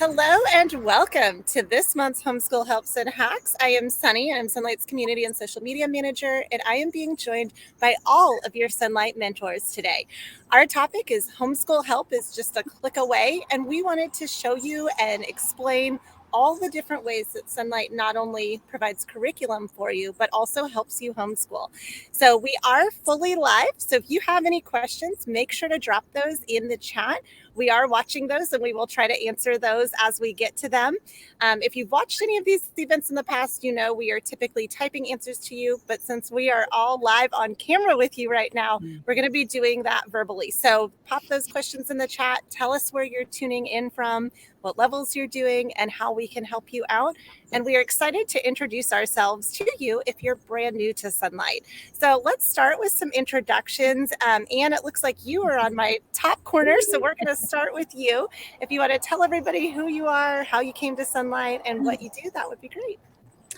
Hello and welcome to this month's Homeschool Helps Hacks. I am Sunny. I'm Sonlight's Community and Social Media Manager, and I am being joined by all of your Sonlight mentors today. Our topic is Homeschool Help is just a click away, and we wanted to show you and explain all the different ways that Sonlight not only provides curriculum for you, but also helps you homeschool. So we are fully live. So if you have any questions, make sure to drop those in the chat. We are watching those and we will try to answer those as we get to them. If you've watched any of these events in the past, you know we are typically typing answers to you, but since we are all live on camera with you right now, we're going to be doing that verbally. So pop those questions in the chat. Tell us where you're tuning in from, what levels you're doing, and how we can help you out. And we are excited to introduce ourselves to you if you're brand new to Sonlight. So let's start with some introductions. Anne, it looks like you are on my top corner, so we're going to start with you. If you want to tell everybody who you are, how you came to Sonlight, and what you do, that would be great.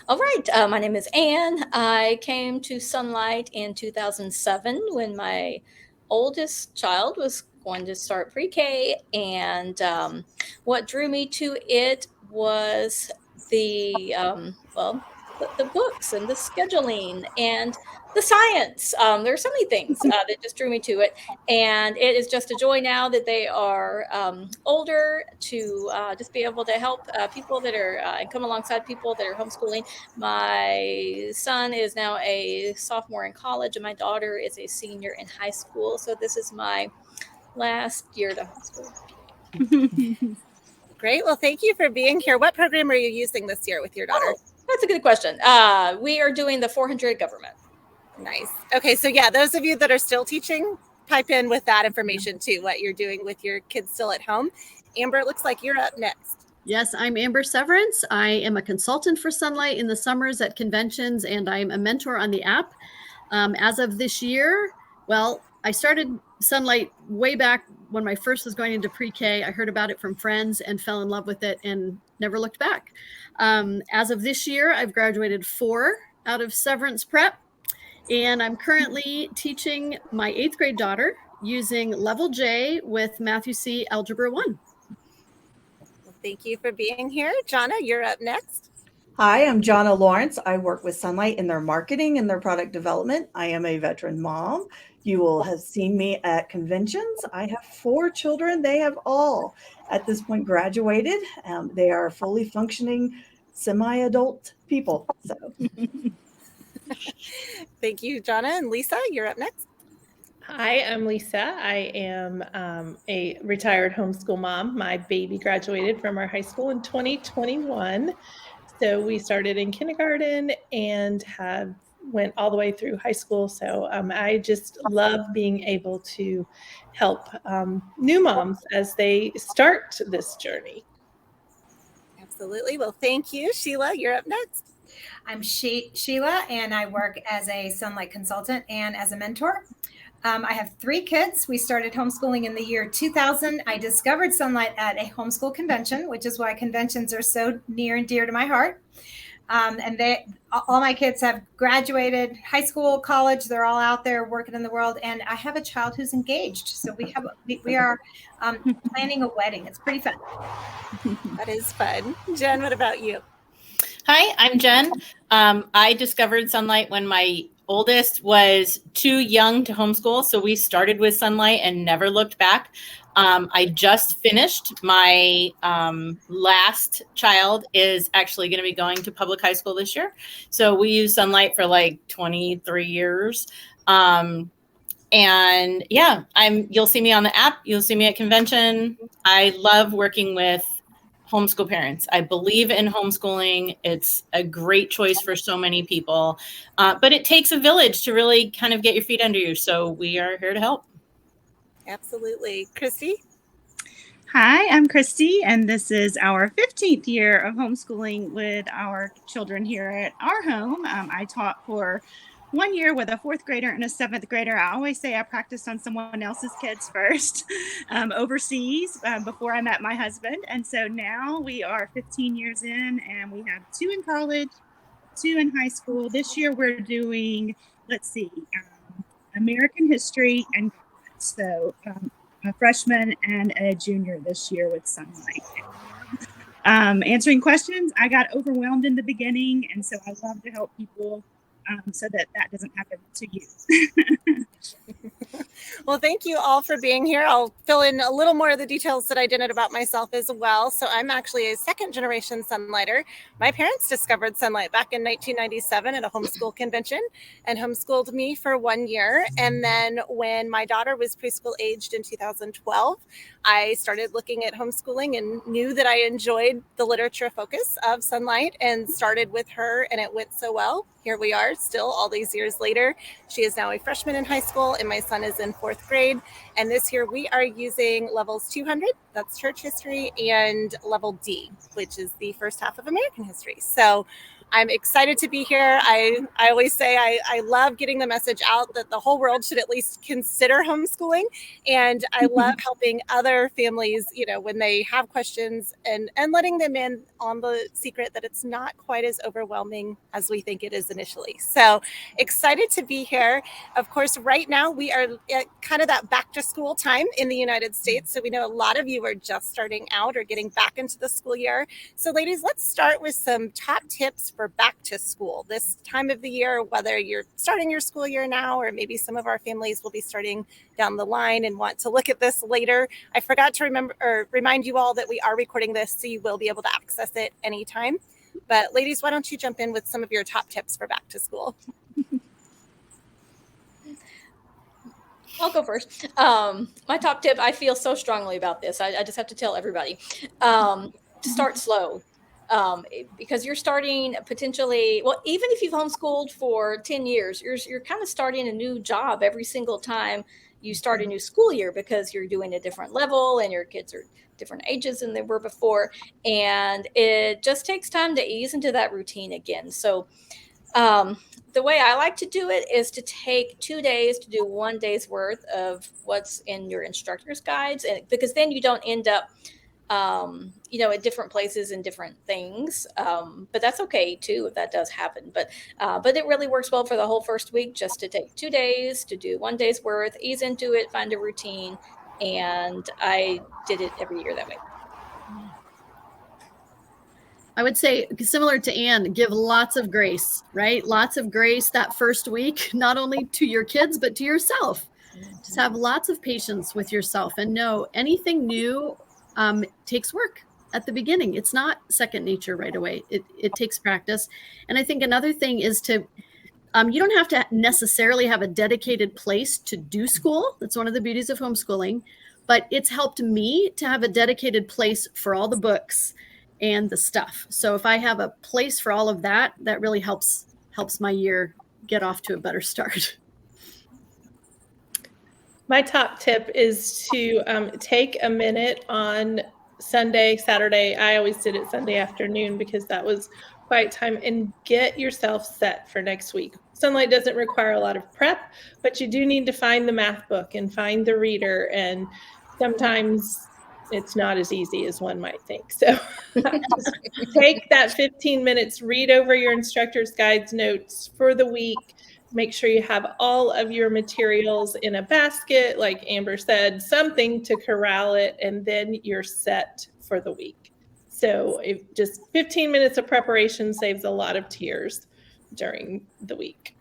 All right. My name is Anne. I came to Sonlight in 2007 when my oldest child was going to start pre-K. And what drew me to it was the books and the scheduling and the science. There are so many things that just drew me to it. And it is just a joy now that they are older to just be able to help people that are and come alongside people that are homeschooling. My son is now a sophomore in college and my daughter is a senior in high school. So this is my last year to homeschool. Great. Well, thank you for being here. What program are you using this year with your daughter? Oh, that's a good question. We are doing the 400 government. Nice. Okay. So yeah, those of you that are still teaching, pipe in with that information too, what you're doing with your kids still at home. Amber, it looks like you're up next. Yes, I'm Amber Severance. I am a consultant for Sonlight in the summers at conventions, and I'm a mentor on the app. As of this year, well, I started Sonlight way back when my first was going into pre-K. I heard about it from friends and fell in love with it and never looked back. As of this year, I've graduated 4 out of Severance Prep, and I'm currently teaching my 8th grade daughter using Level J with Matthew C. Algebra 1. Thank you for being here. Jonna, you're up next. Hi, I'm Jonna Lawrence. I work with Sonlight in their marketing and their product development. I am a veteran mom. You will have seen me at conventions. I have 4 children. They have all, at this point, graduated. They are fully functioning, semi-adult people. So, thank you, Jonna. And Lisa, you're up next. Hi, I'm Lisa. I am a retired homeschool mom. My baby graduated from our high school in 2021. So we started in kindergarten and went all the way through high school. So I just love being able to help new moms as they start this journey. Absolutely. Well, thank you. Sheila, you're up next. I'm Sheila, and I work as a Sonlight consultant and as a mentor. I have 3 kids. We started homeschooling in the year 2000. I discovered Sonlight at a homeschool convention, which is why conventions are so near and dear to my heart. And all my kids have graduated high school, college. They're all out there working in the world. And I have a child who's engaged. So we are planning a wedding. It's pretty fun. That is fun. Jen, what about you? Hi, I'm Jen. I discovered Sonlight when my oldest was too young to homeschool. So we started with Sonlight and never looked back. I just finished. My last child is actually going to be going to public high school this year. So we use Sonlight for like 23 years. And yeah, you'll see me on the app. You'll see me at convention. I love working with homeschool parents. I believe in homeschooling. It's a great choice for so many people, but it takes a village to really kind of get your feet under you. So we are here to help. Absolutely. Christy? Hi, I'm Christy, and this is our 15th year of homeschooling with our children here at our home. I taught for 1 year with a 4th grader and a 7th grader. I always say I practiced on someone else's kids first overseas before I met my husband. And so now we are 15 years in and we have 2 in college, 2 in high school. This year we're doing, American history and so a freshman and a junior this year with Sonlight. answering questions. I got overwhelmed in the beginning, and so I love to help people so that doesn't happen to you. Well, thank you all for being here. I'll fill in a little more of the details that I didn't about myself as well. So I'm actually a second generation Sunlighter. My parents discovered Sunlight back in 1997 at a homeschool convention and homeschooled me for 1 year. And then when my daughter was preschool aged in 2012, I started looking at homeschooling and knew that I enjoyed the literature focus of Sunlight and started with her, and it went so well. Here we are still all these years later. She is now a freshman in high school and my son is in 4th grade. And this year we are using levels 200, that's church history, and level D, which is the first half of American history. So I'm excited to be here. I always say I love getting the message out that the whole world should at least consider homeschooling. And I love helping other families, when they have questions and letting them in on the secret that it's not quite as overwhelming as we think it is initially. So excited to be here. Of course, right now we are at kind of that back to school time in the United States. So we know a lot of you are just starting out or getting back into the school year. So ladies, let's start with some top tips for back to school this time of the year, whether you're starting your school year now, or maybe some of our families will be starting down the line and want to look at this later. I forgot to remind you all that we are recording this, so you will be able to access it anytime. But ladies, why don't you jump in with some of your top tips for back to school? I'll go first. My top tip, I feel so strongly about this. I just have to tell everybody to start slow. Because you're starting potentially, well, even if you've homeschooled for 10 years, you're kind of starting a new job every single time you start a new school year, because you're doing a different level and your kids are different ages than they were before. And it just takes time to ease into that routine again. So the way I like to do it is to take 2 days to do 1 day's worth of what's in your instructor's guides. And because then you don't end up at different places and different things. But that's okay too, if that does happen. But it really works well for the whole first week, just to take 2 days to do 1 day's worth, ease into it, find a routine. And I did it every year that way. I would say, similar to Anne, give lots of grace, right? Lots of grace that first week, not only to your kids, but to yourself. Just have lots of patience with yourself and know anything new takes work at the beginning. It's not second nature right away. It takes practice. And I think another thing is to, you don't have to necessarily have a dedicated place to do school. That's one of the beauties of homeschooling. But it's helped me to have a dedicated place for all the books and the stuff. So if I have a place for all of that, that really helps my year get off to a better start. My top tip is to take a minute on Sunday, Saturday. I always did it Sunday afternoon because that was quiet time, and get yourself set for next week. Sunlight doesn't require a lot of prep, but you do need to find the math book and find the reader. And sometimes it's not as easy as one might think. So just take that 15 minutes, read over your instructor's guides notes for the week. Make sure you have all of your materials in a basket, like Amber said, something to corral it, and then you're set for the week. So just 15 minutes of preparation saves a lot of tears during the week.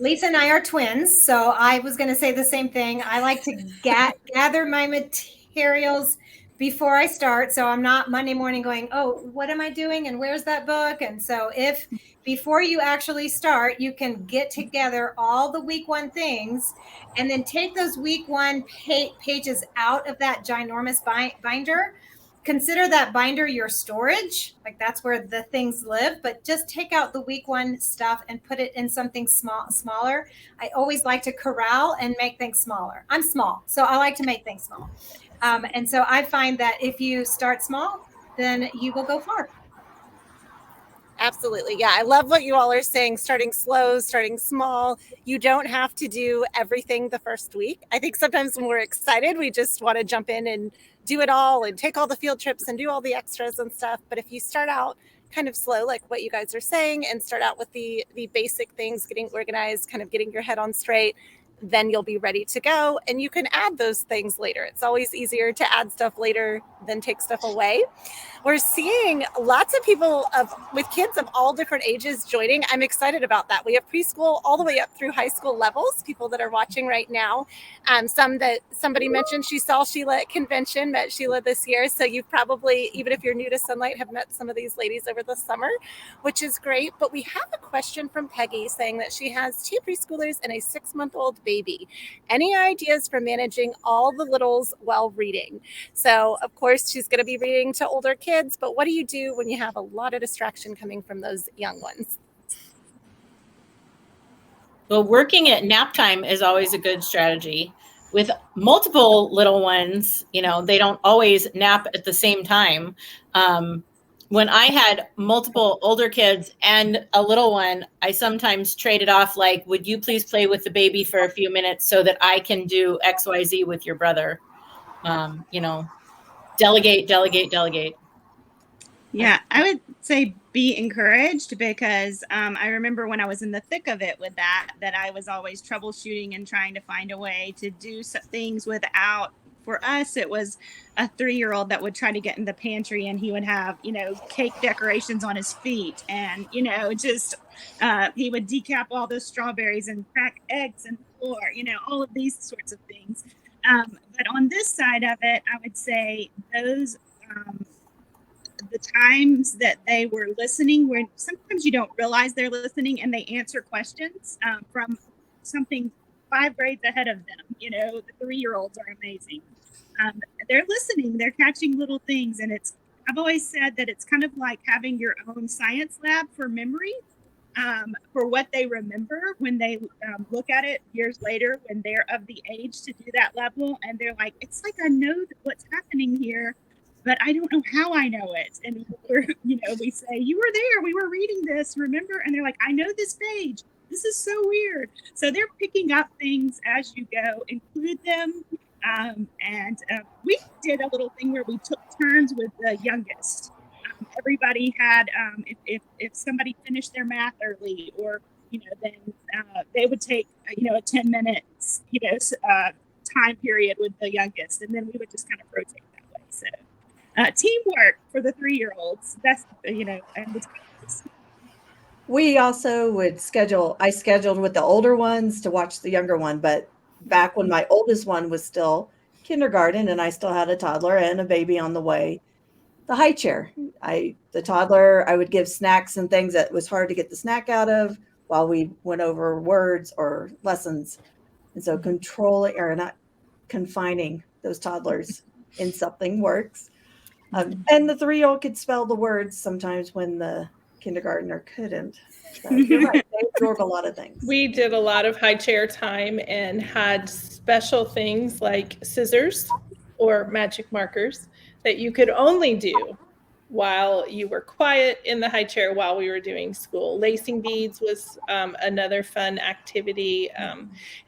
Lisa and I are twins, so I was going to say the same thing. I like to gather my materials before I start, so I'm not Monday morning going, oh, what am I doing and where's that book? And so if before you actually start, you can get together all the week one things and then take those week one pages out of that ginormous binder. Consider that binder your storage, like that's where the things live, but just take out the week one stuff and put it in something smaller. I always like to corral and make things smaller. I'm small, so I like to make things small. And so I find that if you start small, then you will go far. Absolutely. Yeah. I love what you all are saying, starting slow, starting small. You don't have to do everything the first week. I think sometimes when we're excited, we just want to jump in and do it all and take all the field trips and do all the extras and stuff. But if you start out kind of slow, like what you guys are saying, and start out with the basic things, getting organized, kind of getting your head on straight, then you'll be ready to go. And you can add those things later. It's always easier to add stuff later then take stuff away. We're seeing lots of people with kids of all different ages joining. I'm excited about that. We have preschool all the way up through high school levels, people that are watching right now. Some that somebody mentioned she saw Sheila at convention, met Sheila this year. So you've probably, even if you're new to Sonlight, have met some of these ladies over the summer, which is great. But we have a question from Peggy saying that she has 2 preschoolers and a 6-month-old baby. Any ideas for managing all the littles while reading? So of course she's going to be reading to older kids, but what do you do when you have a lot of distraction coming from those young ones? Well, working at nap time is always a good strategy. With multiple little ones, you know, they don't always nap at the same time. When I had multiple older kids and a little one, I sometimes traded off, like, would you please play with the baby for a few minutes so that I can do XYZ with your brother? You know, delegate, delegate, delegate. Yeah, I would say be encouraged, because I remember when I was in the thick of it with that I was always troubleshooting and trying to find a way to do things without. For us, it was a 3-year-old that would try to get in the pantry, and he would have, you know, cake decorations on his feet, and, you know, just he would decap all those strawberries and crack eggs in the floor, you know, all of these sorts of things. But on this side of it, I would say those the times that they were listening, where sometimes you don't realize they're listening, and they answer questions from something 5 grades ahead of them. You know, the 3-year-olds are amazing. They're listening, they're catching little things. And I've always said that it's kind of like having your own science lab for memory, for what they remember when they look at it years later, when they're of the age to do that level. And they're like, it's like I know what's happening here, but I don't know how I know it. And we say, you were there, we were reading this, remember? And they're like, I know this page. This is so weird. So they're picking up things as you go. Include them. We did a little thing where we took turns with the youngest. Everybody had, if somebody finished their math early, or, then they would take, a 10 minutes, time period with the youngest. And then we would just kind of rotate that way. So teamwork for the 3-year-olds. That's, and we also would I scheduled with the older ones to watch the younger one, but back when my oldest one was still kindergarten and I still had a toddler and a baby on the way, the high chair, the toddler, I would give snacks and things that was hard to get the snack out of while we went over words or lessons. And so controlling, or not confining those toddlers in something works. And the 3-year-old could spell the words sometimes when the kindergartner couldn't. So you're right, they absorb a lot of things. We did a lot of high chair time and had special things like scissors or magic markers that you could only do while you were quiet in the high chair while we were doing school. Lacing beads was another fun activity.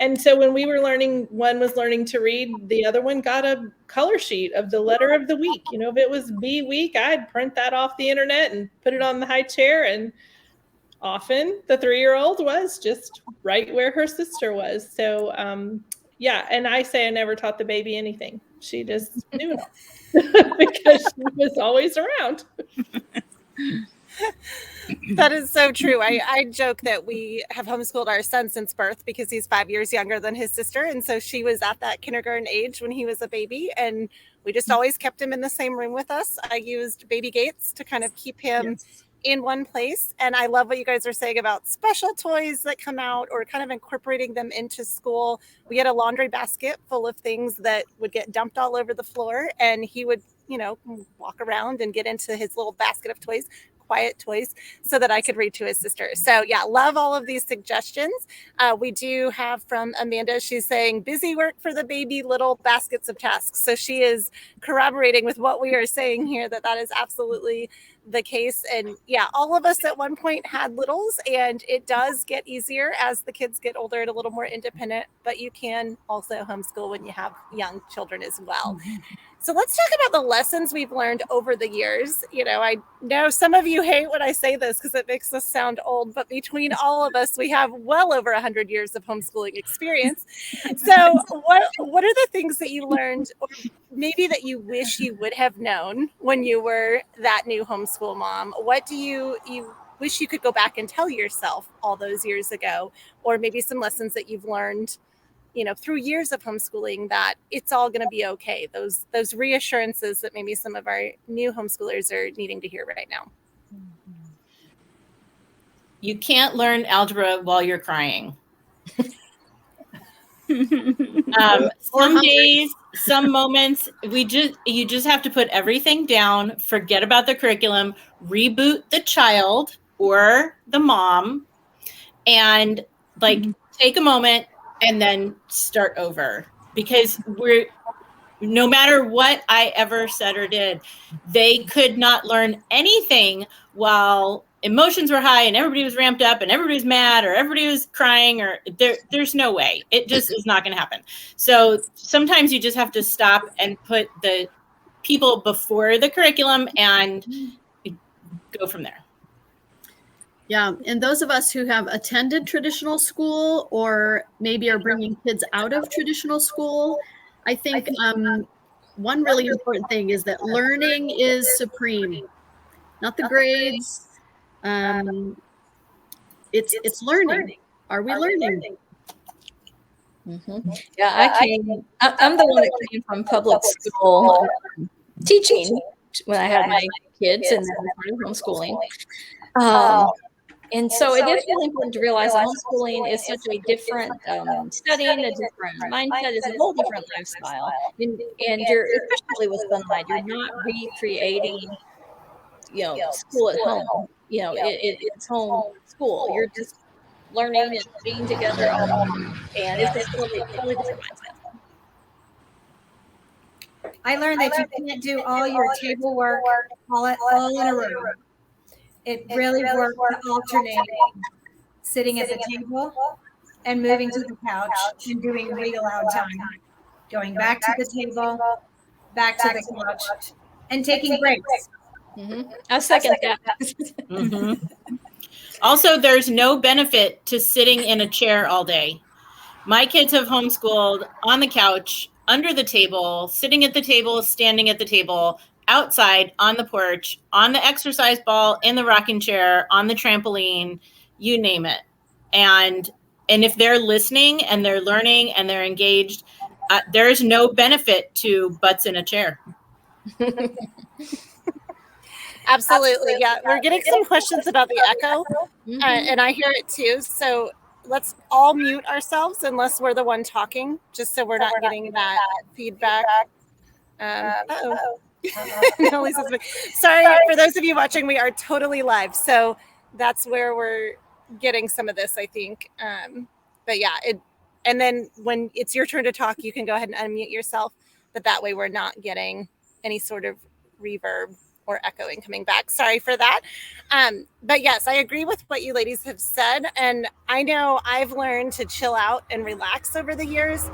And so when we were learning, one was learning to read, the other one got a color sheet of the letter of the week. If it was B week, I'd print that off the internet and put it on the high chair. And often the 3-year-old was just right where her sister was. So yeah, and I say I never taught the baby anything. She just knew it all. Because she was always around. That is so true. I joke that we have homeschooled our son since birth because he's 5 years younger than his sister. And so she was at that kindergarten age when he was a baby. And we just always kept him in the same room with us. I used baby gates to kind of keep him in one place. And I love what you guys are saying about special toys that come out or kind of incorporating them into school. We had a laundry basket full of things that would get dumped all over the floor, and he would, walk around and get into his little basket of toys, quiet toys, so that I could read to his sister. So yeah, love all of these suggestions. We do have from Amanda, she's saying busy work for the baby, little baskets of tasks. So she is corroborating with what we are saying here, that is absolutely the case. And yeah, all of us at one point had littles, and it does get easier as the kids get older and a little more independent, but you can also homeschool when you have young children as well. So let's talk about the lessons we've learned over the years. You know, I know some of you hate when I say this because it makes us sound old, but between all of us, we have well over 100 years of homeschooling experience. So what are the things that you learned, or maybe that you wish you would have known when you were that new homeschool mom? What do you wish you could go back and tell yourself all those years ago? Or maybe some lessons that you've learned, you know, through years of homeschooling, that it's all going to be okay. Those reassurances that maybe some of our new homeschoolers are needing to hear right now. You can't learn algebra while you're crying. Some days, some moments, you just have to put everything down, forget about the curriculum, reboot the child or the mom, and like take a moment and then start over. Because no matter what I ever said or did, they could not learn anything while emotions were high and everybody was ramped up and everybody was mad or everybody was crying, or there's no way. It just is not going to happen. So sometimes you just have to stop and put the people before the curriculum and go from there. Yeah, and those of us who have attended traditional school or maybe are bringing kids out of traditional school, I think one really important thing is that learning is supreme, not the grades. It's learning. Are we learning? Yeah, I'm the one that came from public school teaching when I had my kids and then started homeschooling. And so it is really important to realize that homeschooling is such a different studying, a different mindset, is a whole different lifestyle. And you're, especially with Sonlight, you're not recreating, school at home. It's home school. You're just learning and being together all the time. And it's a totally different mindset. I learned that you can't do all your table work all in a room. It really worked to alternate sitting at the table and moving to the couch and doing read aloud time, going back to the table, back to the couch, and taking breaks. I second that. Also, there's no benefit to sitting in a chair all day. My kids have homeschooled on the couch, under the table, sitting at the table, standing at the table, outside, on the porch, on the exercise ball, in the rocking chair, on the trampoline, you name it. And if they're listening and they're learning and they're engaged, there is no benefit to butts in a chair. Absolutely. Yeah. We're getting some questions about the echo, and I hear it too. So let's all mute ourselves unless we're the one talking, just so we're not getting that feedback. No, sorry, for those of you watching, we are totally live. So that's where we're getting some of this, I think. But yeah, and then when it's your turn to talk, you can go ahead and unmute yourself. But that way we're not getting any sort of reverb or echoing coming back. Sorry for that. But yes, I agree with what you ladies have said. And I know I've learned to chill out and relax over the years.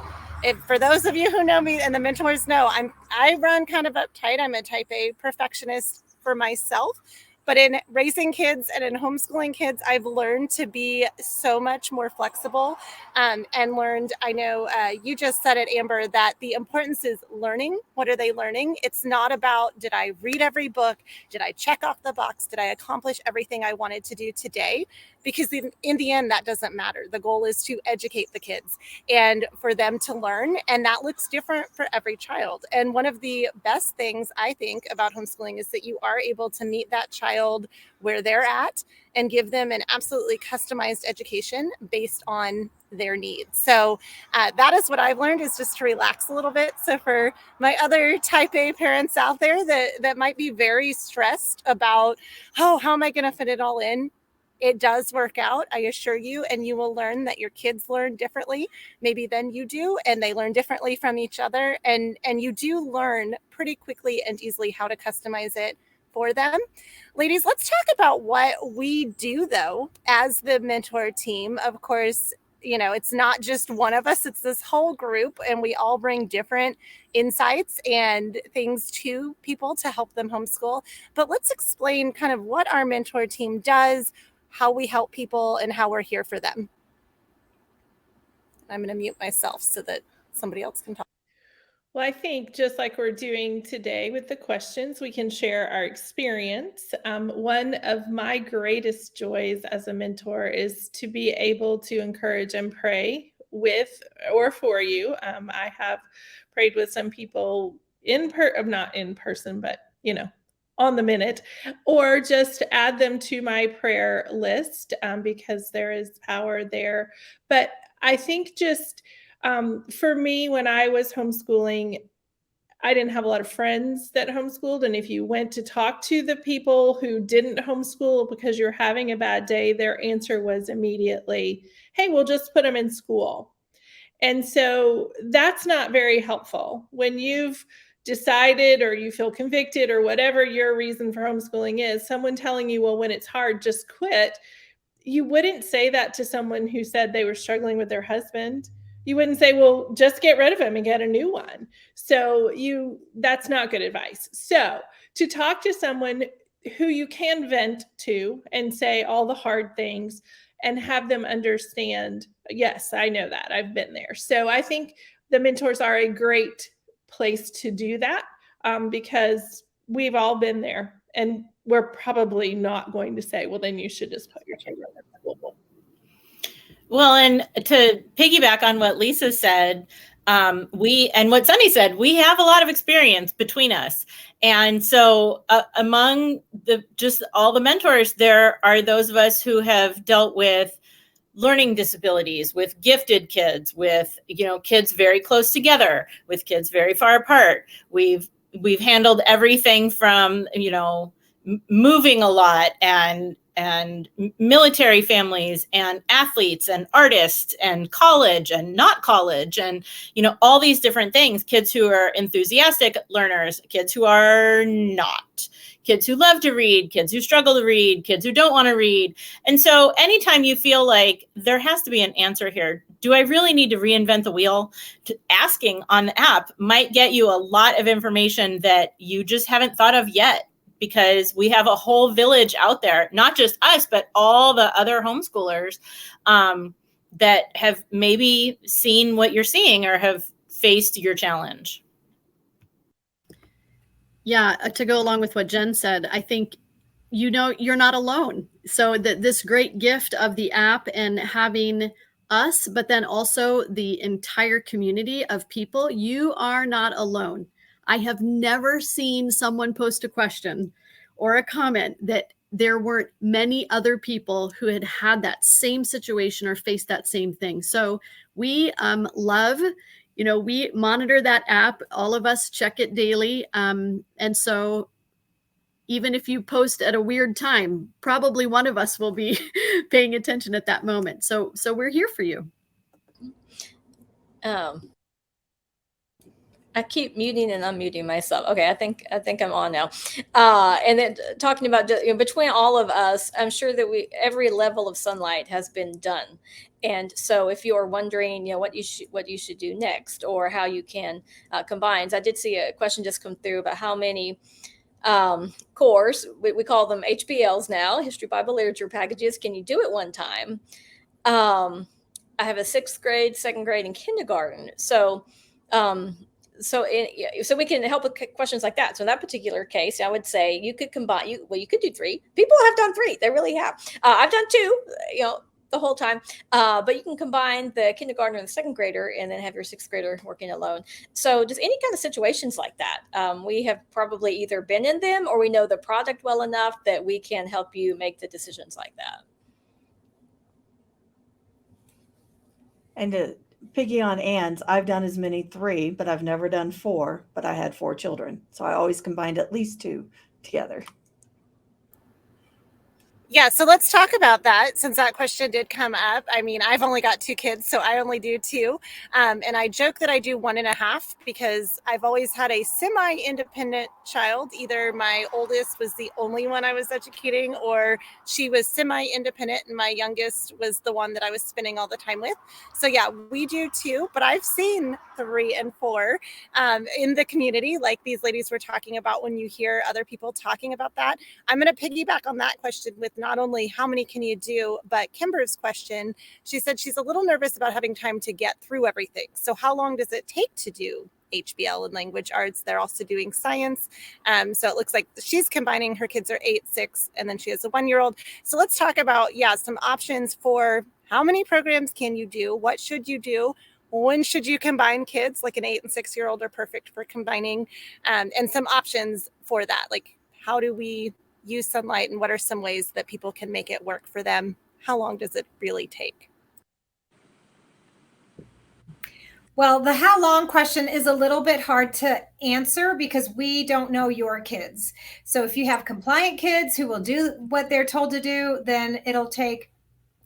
For those of you who know me and the mentors know, I run kind of uptight. I'm a type A perfectionist for myself. But in raising kids and in homeschooling kids, I've learned to be so much more flexible, and learned, I know you just said it, Amber, that the importance is learning. What are they learning? It's not about, did I read every book? Did I check off the box? Did I accomplish everything I wanted to do today? Because in the end, that doesn't matter. The goal is to educate the kids and for them to learn. And that looks different for every child. And one of the best things I think about homeschooling is that you are able to meet that child where they're at and give them an absolutely customized education based on their needs. So that is what I've learned, is just to relax a little bit. So for my other type A parents out there that might be very stressed about, how am I going to fit it all in? It does work out, I assure you, and you will learn that your kids learn differently maybe than you do, and they learn differently from each other. And you do learn pretty quickly and easily how to customize it for them. Ladies, let's talk about what we do, though, as the mentor team. Of course, it's not just one of us, it's this whole group, and we all bring different insights and things to people to help them homeschool. But let's explain kind of what our mentor team does, how we help people, and how we're here for them. I'm going to mute myself so that somebody else can talk. Well, I think just like we're doing today with the questions, we can share our experience. One of my greatest joys as a mentor is to be able to encourage and pray with or for you. I have prayed with some people not in person, but on the minute, or just add them to my prayer list because there is power there. But I think just for me, when I was homeschooling, I didn't have a lot of friends that homeschooled. And if you went to talk to the people who didn't homeschool because you're having a bad day, their answer was immediately, hey, we'll just put them in school. And so that's not very helpful. When you've decided or you feel convicted or whatever your reason for homeschooling is, someone telling you, well, when it's hard, just quit. You wouldn't say that to someone who said they were struggling with their husband. You wouldn't say, well, just get rid of him and get a new one. So that's not good advice. So to talk to someone who you can vent to and say all the hard things and have them understand, yes, I know that, I've been there. So I think the mentors are a great place to do that because we've all been there, and we're probably not going to say, well, then you should just put your children in school. Well, and to piggyback on what Lisa said, and what Sunny said, we have a lot of experience between us. And so among all the mentors, there are those of us who have dealt with learning disabilities, with gifted kids, with, kids very close together, with kids very far apart. We've handled everything from, moving a lot and military families and athletes and artists and college and not college and, all these different things, kids who are enthusiastic learners, kids who are not, kids who love to read, kids who struggle to read, kids who don't want to read. And so anytime you feel like there has to be an answer here, do I really need to reinvent the wheel? Asking on the app might get you a lot of information that you just haven't thought of yet, because we have a whole village out there, not just us, but all the other homeschoolers that have maybe seen what you're seeing or have faced your challenge. Yeah, to go along with what Jen said, I think, you're not alone. So this great gift of the app and having us, but then also the entire community of people, you are not alone. I have never seen someone post a question or a comment that there weren't many other people who had that same situation or faced that same thing. So we love, we monitor that app. All of us check it daily. And so even if you post at a weird time, probably one of us will be paying attention at that moment. So we're here for you. I keep muting and unmuting myself. Okay, I think I'm on now. And then talking about between all of us, I'm sure that every level of Sonlight has been done. And so if you're wondering, what you should do next or how you can combine, I did see a question just come through about how many cores, we call them HBLs now, History, Bible, Literature packages. Can you do it one time? I have a 6th grade, 2nd grade, and kindergarten. So we can help with questions like that. So in that particular case, I would say you could combine. You could do 3. People have done 3; they really have. I've done 2. The whole time. But you can combine the kindergartner and the 2nd grader, and then have your 6th grader working alone. So just any kind of situations like that, we have probably either been in them or we know the product well enough that we can help you make the decisions like that. And to piggy on Ann's, I've done as many 3, but I've never done 4, but I had 4 children. So I always combined at least 2 together. Yeah, so let's talk about that since that question did come up. I mean, I've only got 2 kids, so I only do 2. And I joke that I do 1.5 because I've always had a semi-independent child. Either my oldest was the only one I was educating, or she was semi-independent and my youngest was the one that I was spending all the time with. So yeah, we do 2, but I've seen 3 and 4 in the community, like these ladies were talking about when you hear other people talking about that. I'm going to piggyback on that question with not only how many can you do, but Kimber's question. She said she's a little nervous about having time to get through everything. So how long does it take to do HBL and language arts? They're also doing science. So it looks like she's combining, her kids are 8, 6, and then she has a 1-year-old. So let's talk about, some options for how many programs can you do? What should you do? When should you combine kids? Like an 8 and 6-year-old are perfect for combining, and some options for that. Like, how do we use Sonlight, and what are some ways that people can make it work for them? How long does it really take? Well, the how long question is a little bit hard to answer because we don't know your kids. So if you have compliant kids who will do what they're told to do, then it'll take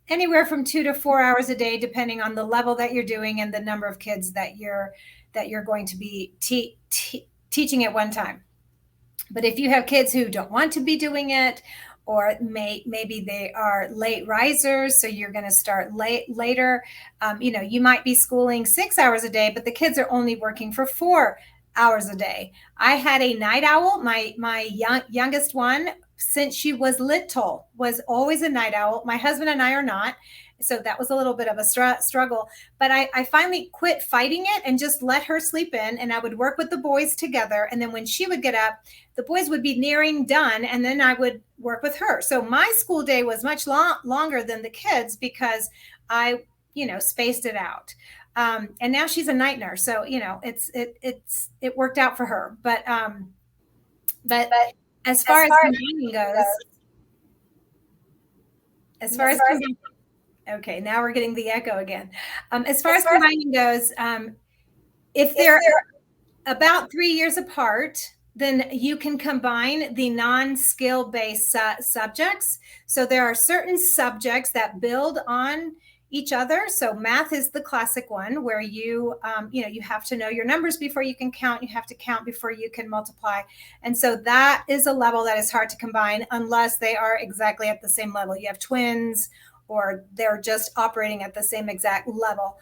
anywhere from 2 to 4 hours a day, depending on the level that you're doing and the number of kids that you're going to be teaching at one time. But if you have kids who don't want to be doing it, or maybe they are late risers, so you're going to start later, you might be schooling 6 hours a day, but the kids are only working for 4 hours a day. I had a night owl. My youngest one, since she was little, was always a night owl. My husband and I are not. So that was a little bit of a struggle, but I finally quit fighting it and just let her sleep in, and I would work with the boys together. And then when she would get up, the boys would be nearing done, and then I would work with her. So my school day was much longer than the kids because I, spaced it out. And now she's a night nurse. So, it worked out for her. But as far as combining goes, okay, now we're getting the echo again. As far as combining goes, if they're about 3 years apart, then you can combine the non-skill-based subjects. So there are certain subjects that build on each other. So math is the classic one where you have to know your numbers before you can count. You have to count before you can multiply. And so that is a level that is hard to combine unless they are exactly at the same level. You have twins, or they're just operating at the same exact level.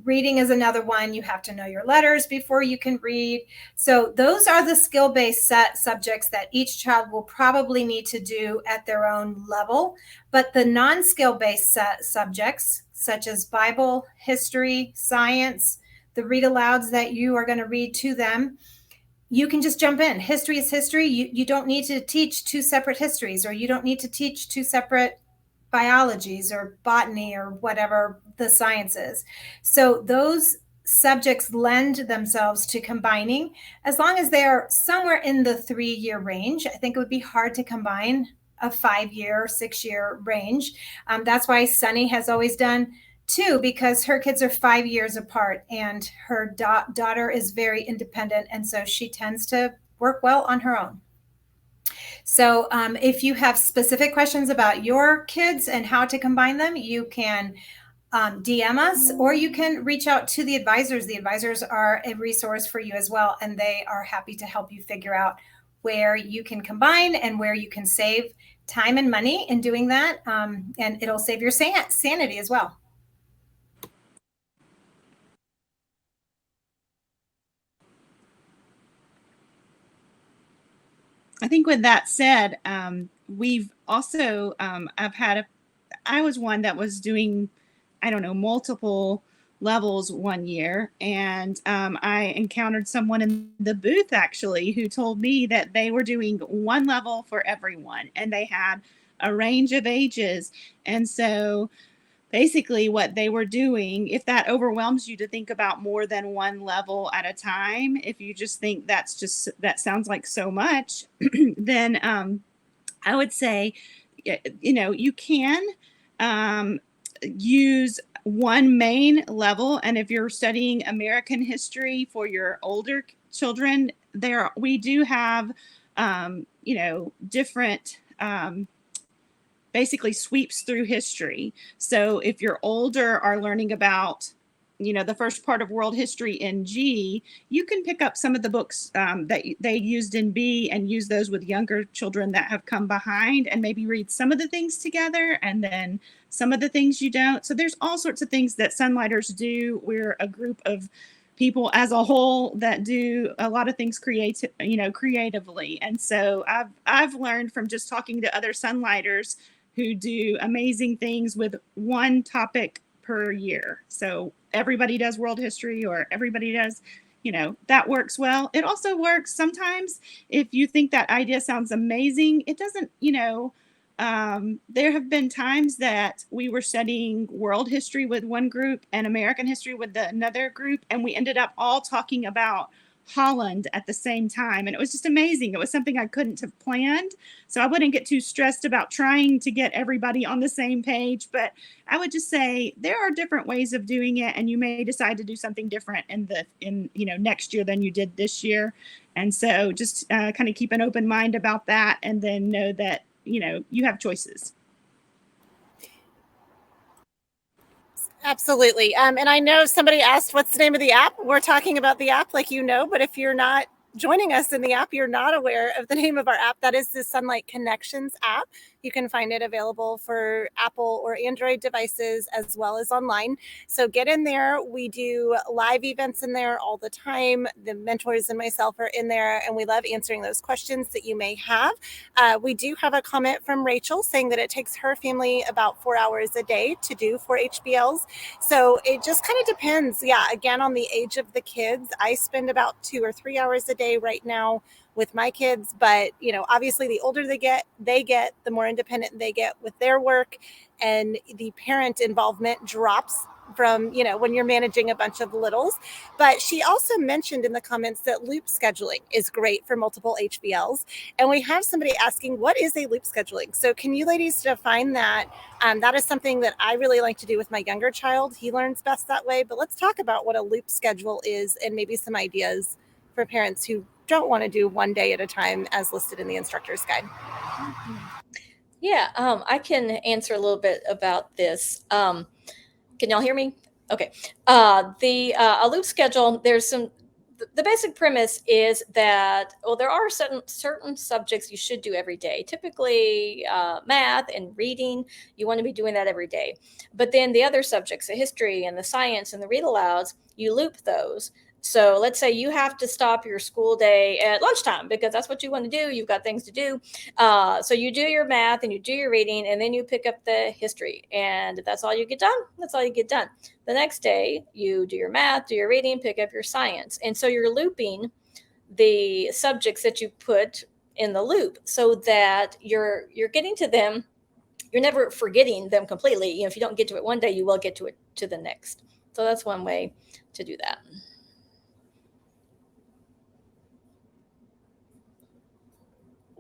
Reading is another one. You have to know your letters before you can read. So those are the skill-based subjects that each child will probably need to do at their own level. But the non-skill-based subjects, such as Bible, history, science, the read-alouds that you are going to read to them, you can just jump in. History is history. You don't need to teach 2 separate histories, or you don't need to teach 2 separate biologies or botany or whatever the science is. So those subjects lend themselves to combining as long as they are somewhere in the 3-year range. I think it would be hard to combine a 5-year, 6-year range. That's why Sunny has always done 2, because her kids are 5 years apart, and her daughter is very independent, and so she tends to work well on her own. So if you have specific questions about your kids and how to combine them, you can DM us, or you can reach out to the advisors. The advisors are a resource for you as well, and they are happy to help you figure out where you can combine and where you can save time and money in doing that, and it'll save your sanity as well. I think with that said, we've also, I was one that was doing, multiple levels one year. And I encountered someone in the booth actually who told me that they were doing one level for everyone, and they had a range of ages. And so basically what they were doing, if that overwhelms you to think about more than one level at a time, if you just think that sounds like so much, then I would say, you can use one main level. And if you're studying American history for your older children, we do have, different basically sweeps through history. So if you're older, are learning about, the first part of world history in G, you can pick up some of the books that they used in B and use those with younger children that have come behind, and maybe read some of the things together and then some of the things you don't. So there's all sorts of things that Sunlighters do. We're a group of people as a whole that do a lot of things creatively. And so I've learned from just talking to other Sunlighters who do amazing things with one topic per year. So everybody does world history, or everybody does, that works well. It also works sometimes if you think that idea sounds amazing. It doesn't, there have been times that we were studying world history with one group and American history with another group, and we ended up all talking about Holland at the same time. And it was just amazing. It was something I couldn't have planned. So I wouldn't get too stressed about trying to get everybody on the same page. But I would just say there are different ways of doing it, and you may decide to do something different in next year than you did this year. And so just kind of keep an open mind about that, and then know that you have choices. Absolutely. And I know somebody asked, what's the name of the app? We're talking about the app but if you're not joining us in the app, you're not aware of the name of our app. That is the Sonlight Connections app. You can find it available for Apple or Android devices as well as online. So get in there. We do live events in there all the time. The mentors and myself are in there, and we love answering those questions that you may have. We do have a comment from Rachel saying that it takes her family about 4 hours a day to do 4 HBLs. So it just kind of depends. Yeah, again, on the age of the kids. I spend about 2 or 3 hours a day right now with my kids, but obviously the older they get, the more independent they get with their work, and the parent involvement drops from when you're managing a bunch of littles. But she also mentioned in the comments that loop scheduling is great for multiple HBLs, and we have somebody asking, what is a loop scheduling? So can you ladies define that? That is something that I really like to do with my younger child. He learns best that way. But let's talk about what a loop schedule is, and maybe some ideas for parents who don't want to do one day at a time as listed in the instructor's guide. Yeah, I can answer a little bit about this. Can y'all hear me? Okay. A loop schedule, the basic premise is that, there are certain subjects you should do every day. Typically, math and reading, you want to be doing that every day. But then the other subjects, the history and the science and the read alouds, you loop those. So let's say you have to stop your school day at lunchtime because that's what you want to do. You've got things to do. So you do your math and you do your reading, and then you pick up the history. And if that's all you get done, that's all you get done. The next day, you do your math, do your reading, pick up your science. And so you're looping the subjects that you put in the loop so that you're getting to them. You're never forgetting them completely. If you don't get to it one day, you will get to it to the next. So that's one way to do that.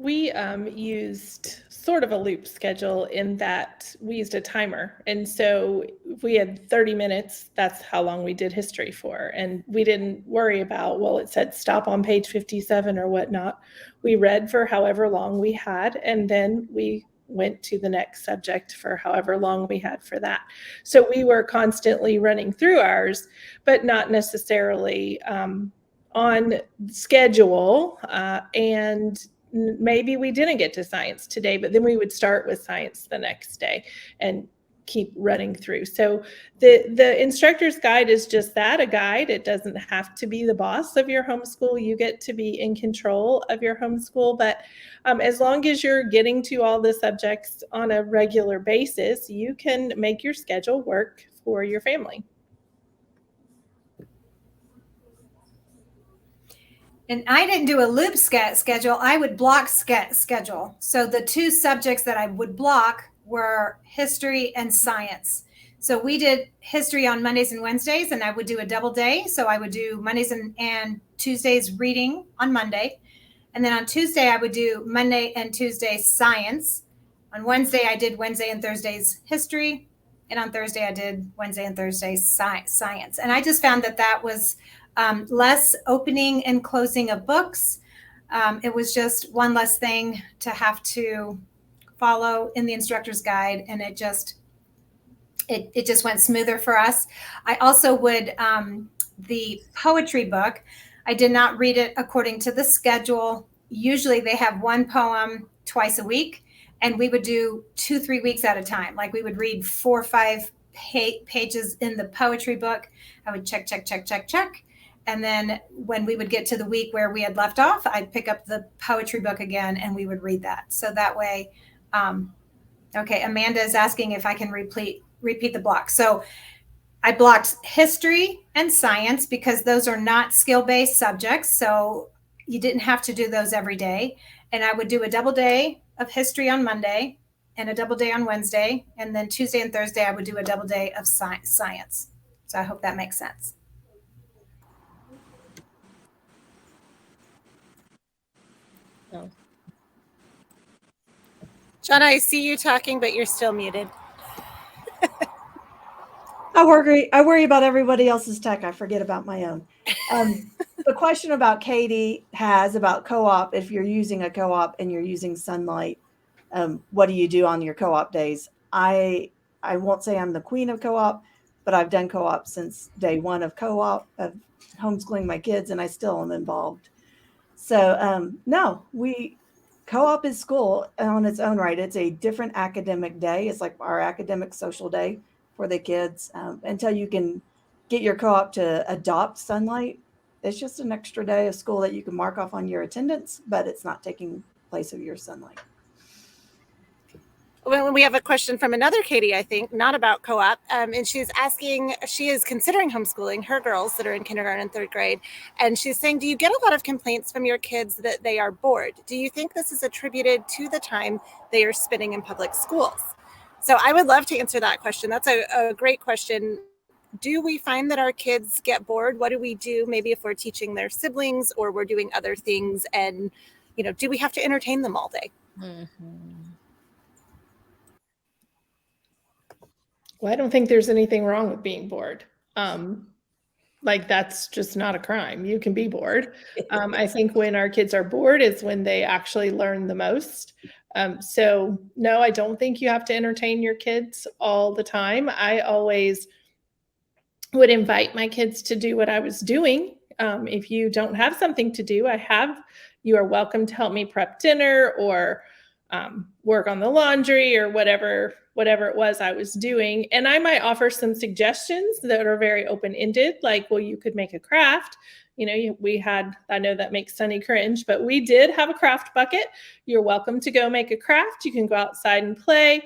We used sort of a loop schedule in that we used a timer. And so if we had 30 minutes, that's how long we did history for. And we didn't worry about, it said stop on page 57 or whatnot. We read for however long we had, and then we went to the next subject for however long we had for that. So we were constantly running through ours, but not necessarily on schedule. And maybe we didn't get to science today, but then we would start with science the next day and keep running through. So the instructor's guide is just that, a guide. It doesn't have to be the boss of your homeschool. You get to be in control of your homeschool. But as long as you're getting to all the subjects on a regular basis, you can make your schedule work for your family. And I didn't do a loop schedule. I would block schedule. So the 2 subjects that I would block were history and science. So we did history on Mondays and Wednesdays, and I would do a double day. So I would do Mondays and Tuesdays reading on Monday. And then on Tuesday, I would do Monday and Tuesday science. On Wednesday, I did Wednesday and Thursdays history. And on Thursday, I did Wednesday and Thursday science. And I just found that was less opening and closing of books. It was just one less thing to have to follow in the instructor's guide, and it just went smoother for us. I also would, the poetry book, I did not read it according to the schedule. Usually they have one poem twice a week, and we would do 2-3 weeks at a time. Like we would read 4 or 5 pages in the poetry book. I would check. And then when we would get to the week where we had left off, I'd pick up the poetry book again and we would read that. So that way, okay, Amanda is asking if I can repeat the block. So I blocked history and science because those are not skill-based subjects. So you didn't have to do those every day. And I would do a double day of history on Monday and a double day on Wednesday. And then Tuesday and Thursday, I would do a double day of science. So I hope that makes sense. Oh. John, I see you talking, but you're still muted. I worry about everybody else's tech. I forget about my own. The question about Katie has about co-op, if you're using a co-op and you're using Sonlight, what do you do on your co-op days? I won't say I'm the queen of co-op, but I've done co-op since day one of co-op, of homeschooling my kids, and I still am involved. So no, co-op is school on its own right. It's a different academic day. It's like our academic social day for the kids. Until you can get your co-op to adopt Sonlight, it's just an extra day of school that you can mark off on your attendance, but it's not taking place of your Sonlight. Well, we have a question from another Katie, I think, not about co-op. And she's asking, she is considering homeschooling her girls that are in kindergarten and 3rd grade. And she's saying, do you get a lot of complaints from your kids that they are bored? Do you think this is attributed to the time they are spending in public schools? So I would love to answer that question. That's a great question. Do we find that our kids get bored? What do we do? Maybe if we're teaching their siblings or we're doing other things, and, do we have to entertain them all day? Mm-hmm. Well, I don't think there's anything wrong with being bored. That's just not a crime. You can be bored. I think when our kids are bored is when they actually learn the most. So no, I don't think you have to entertain your kids all the time. I always would invite my kids to do what I was doing. If you don't have something to do, you are welcome to help me prep dinner or work on the laundry or whatever it was I was doing. And I might offer some suggestions that are very open-ended, like, well, you could make a craft. I know that makes Sunny cringe, but we did have a craft bucket. You're welcome to go make a craft. You can go outside and play.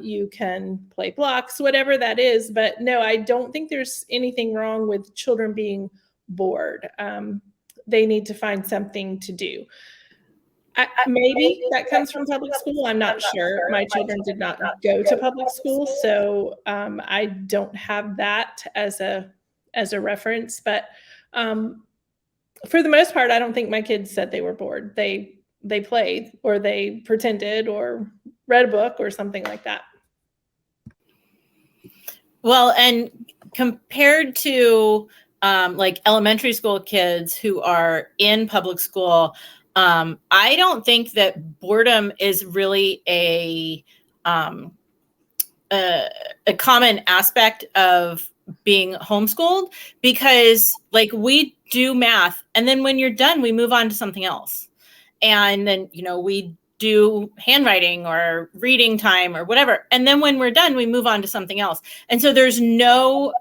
You can play blocks, whatever that is. But no, I don't think there's anything wrong with children being bored. They need to find something to do. Maybe that comes from public school. I'm not sure. My children did not go to public school, so I don't have that as a reference. But for the most part, I don't think my kids said they were bored. They played, or they pretended, or read a book, or something like that. Well, and compared to elementary school kids who are in public school, I don't think that boredom is really a common aspect of being homeschooled, because we do math, and then when you're done, we move on to something else. And then, we do handwriting or reading time or whatever. And then when we're done, we move on to something else. And so there's no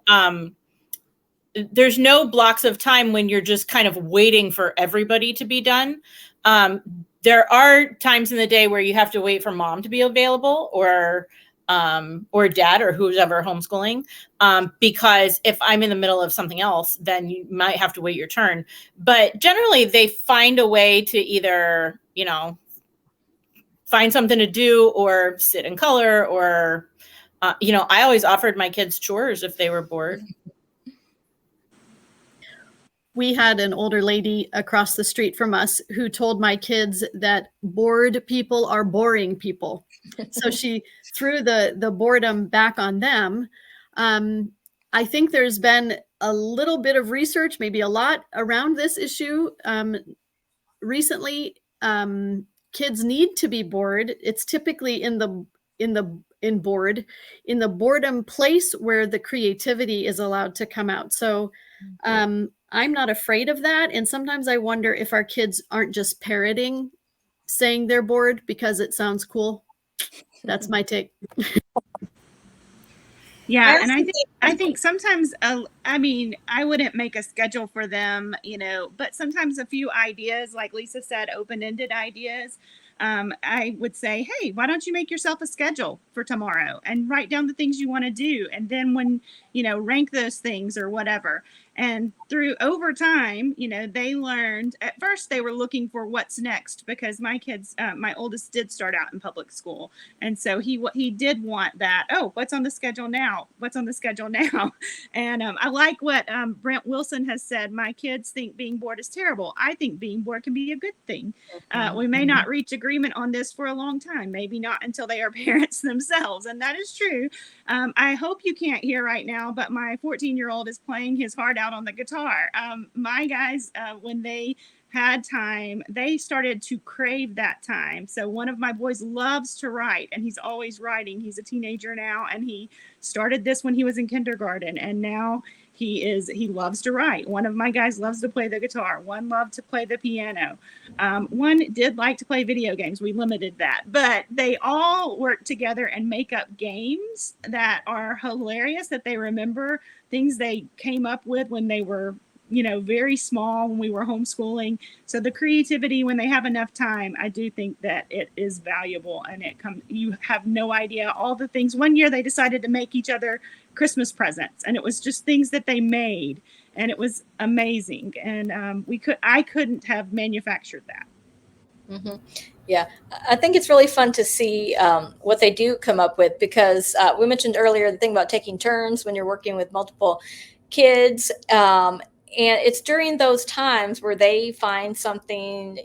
blocks of time when you're just kind of waiting for everybody to be done. There are times in the day where you have to wait for mom to be available, or dad, or who's ever homeschooling. Because if I'm in the middle of something else, then you might have to wait your turn. But generally they find a way to either, find something to do, or sit and color, or, I always offered my kids chores if they were bored. We had an older lady across the street from us who told my kids that bored people are boring people. So she threw the boredom back on them. I think there's been a little bit of research, maybe a lot, around this issue recently. kids need to be bored, it's typically in the boredom place where the creativity is allowed to come out. So I'm not afraid of that. And sometimes I wonder if our kids aren't just parroting saying they're bored because it sounds cool. That's my take. Yeah, and I think sometimes, I mean, I wouldn't make a schedule for them, but sometimes a few ideas, like Lisa said, open-ended ideas. I would say, hey, why don't you make yourself a schedule for tomorrow and write down the things you want to do, and then when rank those things or whatever. And over time, they learned. At first they were looking for what's next, because my kids, my oldest did start out in public school, and so he did want that. Oh, what's on the schedule now? What's on the schedule now? And I like what Brent Wilson has said. My kids think being bored is terrible. I think being bored can be a good thing. We may not reach agreement on this for a long time, maybe not until they are parents themselves, and that is true. I hope you can't hear right now, but my 14-year-old is playing his heart out on the guitar. My guys, when they had time, they started to crave that time. So one of my boys loves to write, and he's always writing. He's a teenager now, and he started this when he was in kindergarten, and now he loves to write. One of my guys loves to play the guitar. One loved to play the piano. One did like to play video games. We limited that, but they all work together and make up games that are hilarious, that they remember things they came up with when they were very small, when we were homeschooling. So the creativity, when they have enough time, I do think that it is valuable, and you have no idea all the things. One year they decided to make each other Christmas presents, and it was just things that they made, and it was amazing. And I couldn't have manufactured that. Mm-hmm. Yeah, I think it's really fun to see what they do come up with, because we mentioned earlier the thing about taking turns when you're working with multiple kids. And it's during those times where they find something,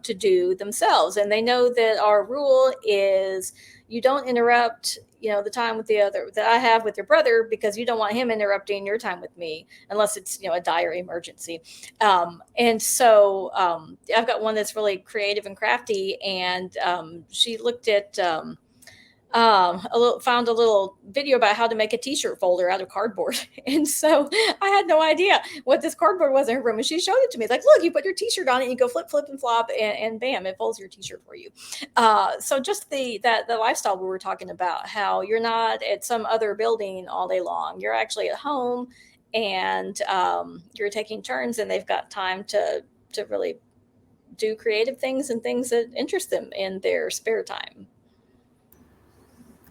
to do themselves. And they know that our rule is you don't interrupt, the time with that I have with your brother, because you don't want him interrupting your time with me, unless it's, a dire emergency. And so I've got one that's really creative and crafty. And she looked at, found a little video about how to make a t-shirt folder out of cardboard. And so I had no idea what this cardboard was in her room, and she showed it to me. Like, look, you put your t-shirt on it, and you go flip and flop, and bam, it folds your t-shirt for you. So just the lifestyle we were talking about, how you're not at some other building all day long, you're actually at home, and you're taking turns, and they've got time to really do creative things and things that interest them in their spare time.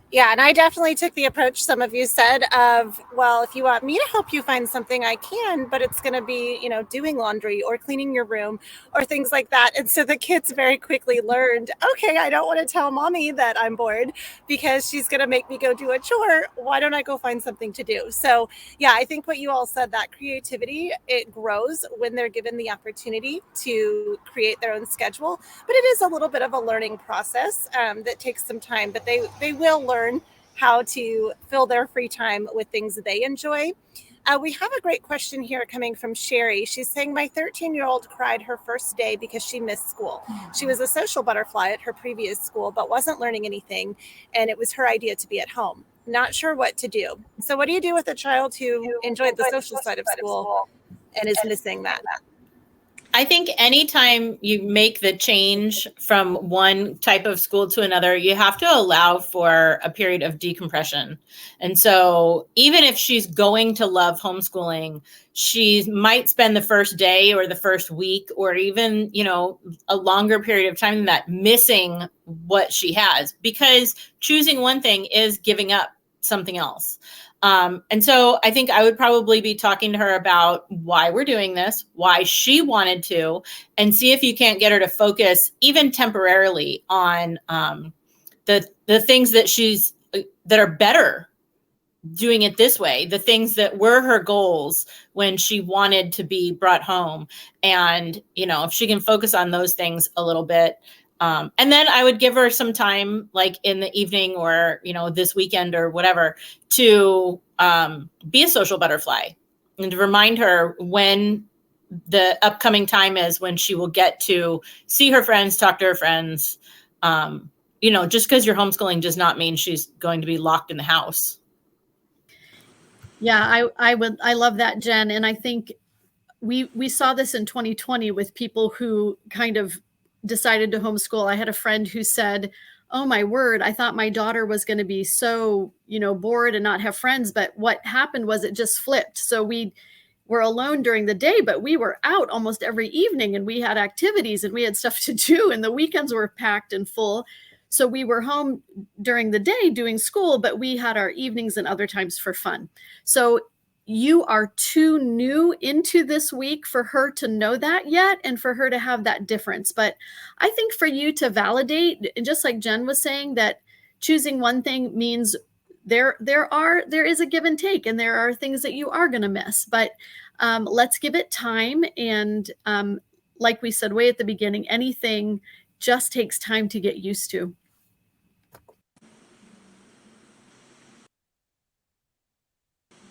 Yeah, and I definitely took the approach some of you said of, well, if you want me to help you find something, I can, but it's going to be, doing laundry or cleaning your room or things like that. And so the kids very quickly learned, okay, I don't want to tell mommy that I'm bored because she's going to make me go do a chore. Why don't I go find something to do? So yeah, I think what you all said, that creativity, it grows when they're given the opportunity to create their own schedule. But it is a little bit of a learning process that takes some time, but they will learn how to fill their free time with things that they enjoy. We have a great question here coming from Sherry. She's saying, my 13-year-old cried her first day because she missed school. She was a social butterfly at her previous school, but wasn't learning anything. And it was her idea to be at home. Not sure what to do. So what do you do with a child who enjoyed the social side of school and is missing that? I think anytime you make the change from one type of school to another, you have to allow for a period of decompression. And so even if she's going to love homeschooling, she might spend the first day or the first week or even, a longer period of time than that missing what she has, because choosing one thing is giving up something else. And so I think I would probably be talking to her about why we're doing this, why she wanted to, and see if you can't get her to focus even temporarily on the things that are better doing it this way, the things that were her goals when she wanted to be brought home. And, if she can focus on those things a little bit. And then I would give her some time, like in the evening or, this weekend or whatever, to be a social butterfly and to remind her when the upcoming time is when she will get to see her friends, talk to her friends. Just because you're homeschooling does not mean she's going to be locked in the house. Yeah, I love that, Jen. And I think we saw this in 2020 with people who kind of decided to homeschool. I had a friend who said, "Oh my word, I thought my daughter was going to be so, bored and not have friends, but what happened was it just flipped." So we were alone during the day, but we were out almost every evening, and we had activities and we had stuff to do, and the weekends were packed and full. So we were home during the day doing school, but we had our evenings and other times for fun. So you are too new into this week for her to know that yet, and for her to have that difference. But I think for you to validate, and just like Jen was saying, that choosing one thing means there is a give and take, and there are things that you are going to miss. But let's give it time. And like we said way at the beginning, anything just takes time to get used to.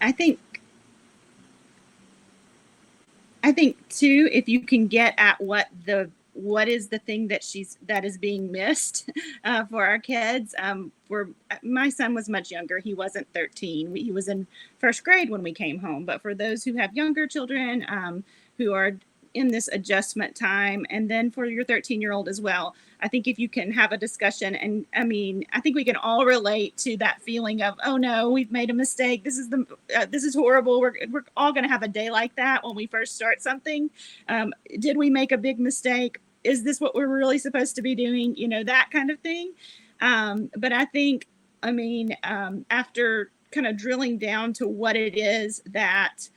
I think too, if you can get at what is the thing that is being missed for our kids. My son was much younger. He wasn't 13. He was in first grade when we came home. But for those who have younger children who are in this adjustment time, and then for your 13-year-old as well, I think if you can have a discussion, and I think we can all relate to that feeling of, oh no, we've made a mistake. This is horrible. We're all going to have a day like that when we first start something. Did we make a big mistake? Is this what we're really supposed to be doing? That kind of thing. But I think, after kind of drilling down to what it is that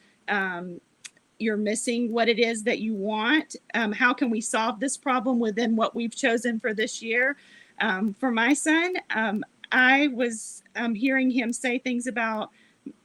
you're missing, what it is that you want, how can we solve this problem within what we've chosen for this year? For my son, I was hearing him say things about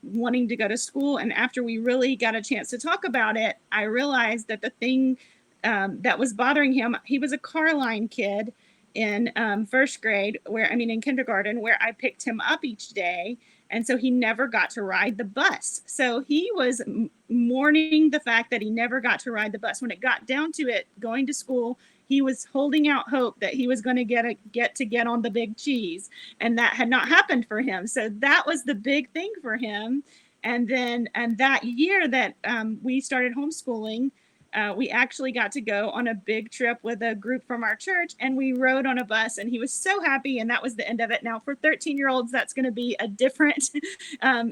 wanting to go to school. And after we really got a chance to talk about it, I realized that the thing that was bothering him, he was a car line kid in first grade, in kindergarten, where I picked him up each day. And so he never got to ride the bus. So he was mourning the fact that he never got to ride the bus. When it got down to it, going to school, he was holding out hope that he was going to get on the big cheese. And that had not happened for him. So that was the big thing for him. And then that year that we started homeschooling, we actually got to go on a big trip with a group from our church, and we rode on a bus, and he was so happy, and that was the end of it. Now for 13-year-olds, that's going to be a different,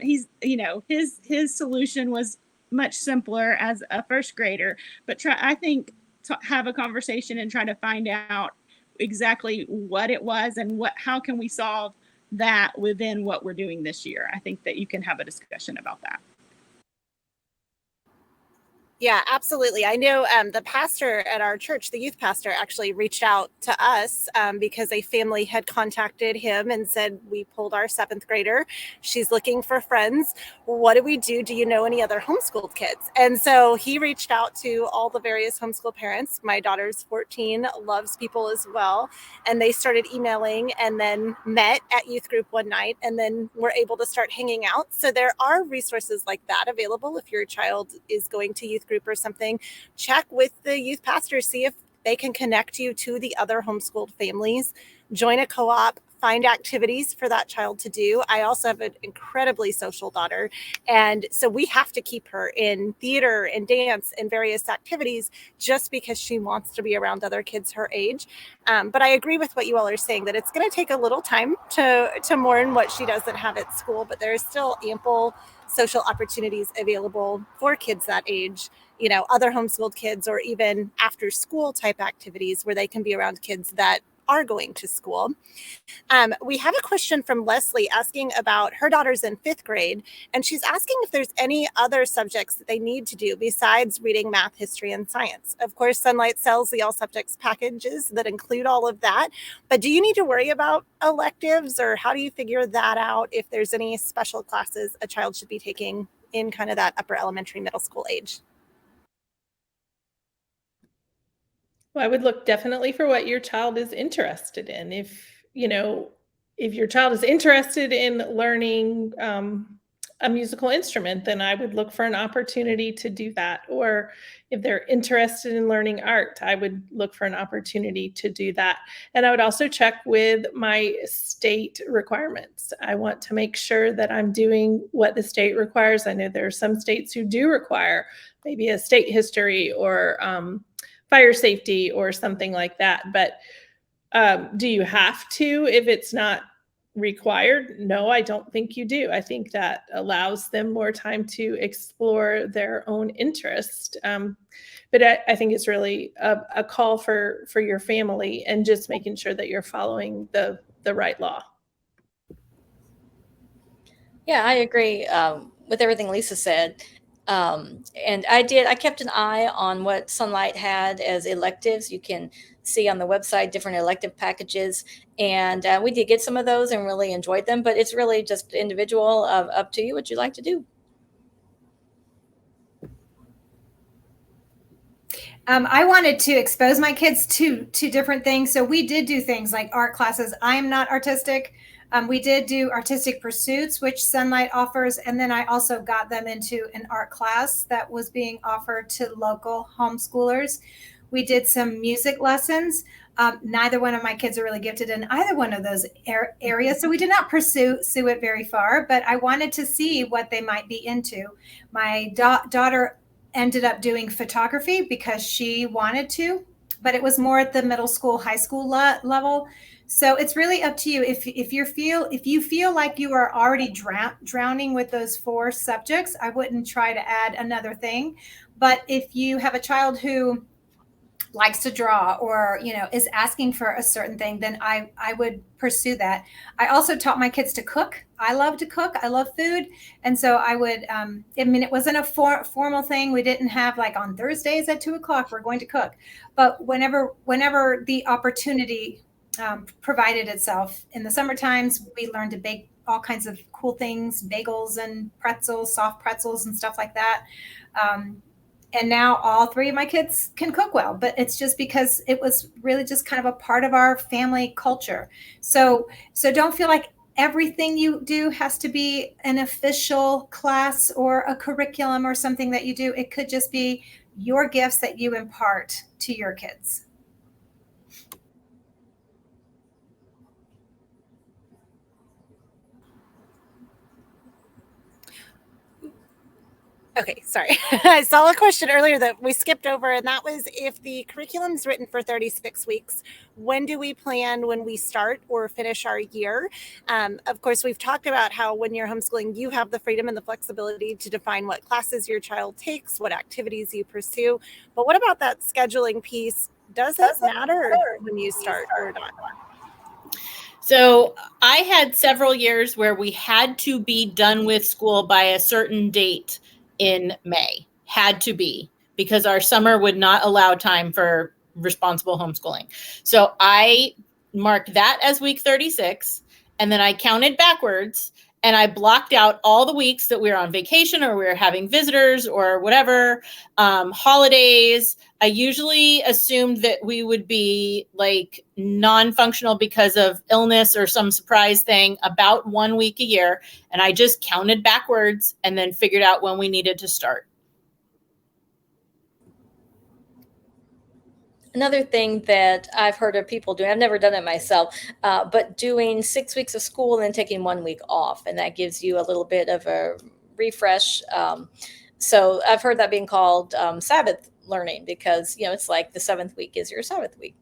his solution was much simpler as a first grader, but have a conversation and try to find out exactly what it was and how can we solve that within what we're doing this year. I think that you can have a discussion about that. Yeah, absolutely. I know the pastor at our church, the youth pastor, actually reached out to us because a family had contacted him and said, "We pulled our 7th grader. She's looking for friends. What do we do? Do you know any other homeschooled kids?" And so he reached out to all the various homeschool parents. My daughter's 14, loves people as well. And they started emailing and then met at youth group one night and then were able to start hanging out. So there are resources like that available if your child is going to youth group or something. Check with the youth pastor, see if they can connect you to the other homeschooled families. Join a co-op, find activities for that child to do. I also have an incredibly social daughter, and so we have to keep her in theater and dance and various activities just because she wants to be around other kids her age. But I agree with what you all are saying, that it's going to take a little time to mourn what she doesn't have at school, but there's still ample social opportunities available for kids that age, other homeschooled kids, or even after school type activities where they can be around kids that are going to school. We have a question from Leslie asking about her daughter's in 5th grade, and she's asking if there's any other subjects that they need to do besides reading, math, history, and science. Of course, Sonlight sells the all subjects packages that include all of that, but do you need to worry about electives, or how do you figure that out if there's any special classes a child should be taking in kind of that upper elementary, middle school age? Well, I would look definitely for what your child is interested in. If your child is interested in learning a musical instrument, then I would look for an opportunity to do that. Or if they're interested in learning art, I would look for an opportunity to do that. And I would also check with my state requirements. I want to make sure that I'm doing what the state requires. I know there are some states who do require maybe a state history or fire safety or something like that. But do you have to if it's not required? No, I don't think you do. I think that allows them more time to explore their own interest. But I think it's really a call for your family and just making sure that you're following the right law. Yeah, I agree with everything Lisa said. And I kept an eye on what Sonlight had as electives. You can see on the website different elective packages. And we did get some of those and really enjoyed them, but it's really just individual, up to you what you like to do. I wanted to expose my kids to different things. So we did do things like art classes. I am not artistic. We did do artistic pursuits, which Sonlight offers. And then I also got them into an art class that was being offered to local homeschoolers. We did some music lessons. Neither one of my kids are really gifted in either one of those areas. So we did not pursue it very far, but I wanted to see what they might be into. My daughter ended up doing photography because she wanted to, but it was more at the middle school, high school level. So it's really up to you. If you feel like you are already drowning with those 4 subjects, I wouldn't try to add another thing. But if you have a child who likes to draw or is asking for a certain thing, then I would pursue that. I also taught my kids to cook. I love to cook. I love food. And so I would, it wasn't a formal thing. We didn't have like on Thursdays at 2:00, we're going to cook. But whenever the opportunity provided itself in the summer times, we learned to bake all kinds of cool things, bagels and pretzels, soft pretzels and stuff like that. And now all 3 of my kids can cook well, but it's just because it was really just kind of a part of our family culture. So don't feel like everything you do has to be an official class or a curriculum or something that you do. It could just be your gifts that you impart to your kids. Okay, sorry. I saw a question earlier that we skipped over, and that was if the curriculum's written for 36 weeks, when do we plan when we start or finish our year? Of course, we've talked about how when you're homeschooling, you have the freedom and the flexibility to define what classes your child takes, what activities you pursue. But what about that scheduling piece? Does it matter when you start or not? So I had several years where we had to be done with school by a certain date in May, had to be, because our summer would not allow time for responsible homeschooling. So I marked that as week 36, and then I counted backwards, and I blocked out all the weeks that we were on vacation or we were having visitors or whatever, holidays. I usually assumed that we would be like non-functional because of illness or some surprise thing about 1 week a year. And I just counted backwards and then figured out when we needed to start. Another thing that I've heard of people doing, I've never done it myself, but doing 6 weeks of school and then taking 1 week off. And that gives you a little bit of a refresh. So I've heard that being called Sabbath learning because, it's like the 7th week is your Sabbath week.